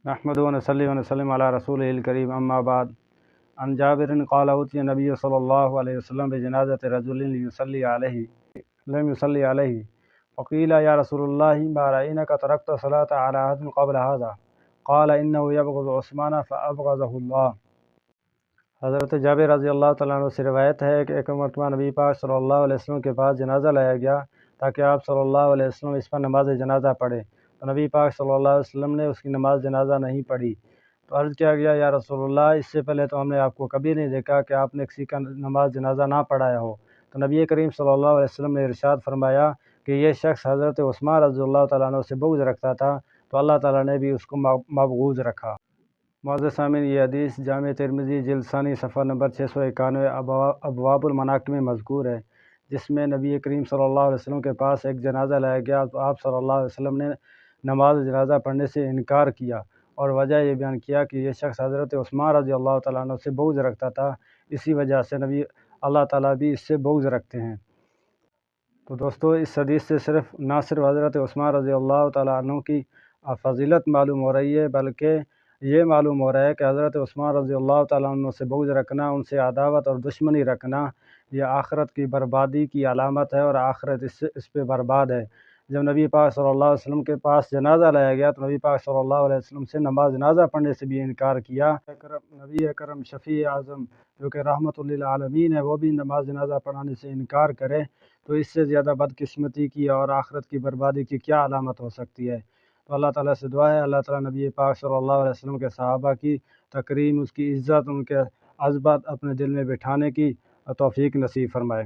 نحمدہ و نصلی و نسلم علی رسولہ الکریم اما بعد عن جابر قال اوتی نبی صلی اللہ علیہ وسلم بجنازۃ رجل لم يصلی علیہ فقیل یا رسول اللہ ما رأینک ترکت صلاة علی عهد قبل هذا قال انه یبغض عثمان فابغضه اللہ۔ حضرت جابر رضی اللہ تعالیٰ عنہ سے روایت ہے کہ ایک مرتبہ نبی پاک صلی اللہ علیہ وسلم کے پاس جنازہ لایا گیا تاکہ آپ صلی اللہ علیہ وسلم اس پر نماز جنازہ پڑھیں، تو نبی پاک صلی اللہ علیہ وسلم نے اس کی نماز جنازہ نہیں پڑھی۔ تو عرض کیا گیا یا رسول اللہ، اس سے پہلے تو ہم نے آپ کو کبھی نہیں دیکھا کہ آپ نے کسی کا نماز جنازہ نہ پڑھایا ہو۔ تو نبی کریم صلی اللہ علیہ وسلم نے ارشاد فرمایا کہ یہ شخص حضرت عثمان رضی اللہ تعالیٰ عنہ سے بغض رکھتا تھا، تو اللہ تعالیٰ نے بھی اس کو مبغوض رکھا۔ معزز سامعین، یہ حدیث جامع ترمذی جلد ثانی صفحہ نمبر 691 ابواب المناقب میں مذکور ہے، جس میں نبی کریم صلی اللہ علیہ وسلم کے پاس ایک جنازہ لایا گیا تو آپ صلی اللہ علیہ وسلم نے نماز جنازہ پڑھنے سے انکار کیا، اور وجہ یہ بیان کیا کہ یہ شخص حضرت عثمان رضی اللہ تعالیٰ عنہ سے بغض رکھتا تھا، اسی وجہ سے اللہ تعالیٰ بھی اس سے بغض رکھتے ہیں۔ تو دوستو، اس حدیث سے نہ صرف حضرت عثمان رضی اللہ تعالیٰ عنہ کی فضیلت معلوم ہو رہی ہے، بلکہ یہ معلوم ہو رہا ہے کہ حضرت عثمان رضی اللہ تعالیٰ عنہ سے بغض رکھنا، ان سے عداوت اور دشمنی رکھنا، یہ آخرت کی بربادی کی علامت ہے، اور آخرت اس پہ برباد ہے۔ جب نبی پاک صلی اللہ علیہ وسلم کے پاس جنازہ لایا گیا تو نبی پاک صلی اللہ علیہ وسلم سے نماز جنازہ پڑھنے سے بھی انکار کیا۔ نبی اکرم شفیع اعظم جو کہ رحمت للعالمین ہے، وہ بھی نماز جنازہ پڑھانے سے انکار کرے تو اس سے زیادہ بدقسمتی کی اور آخرت کی بربادی کی کیا علامت ہو سکتی ہے۔ تو اللہ تعالیٰ سے دعا ہے اللہ تعالیٰ نبی پاک صلی اللہ علیہ وسلم کے صحابہ کی تکریم، اس کی عزت، ان کے عظمت اپنے دل میں بٹھانے کی توفیق نصیب فرمائے۔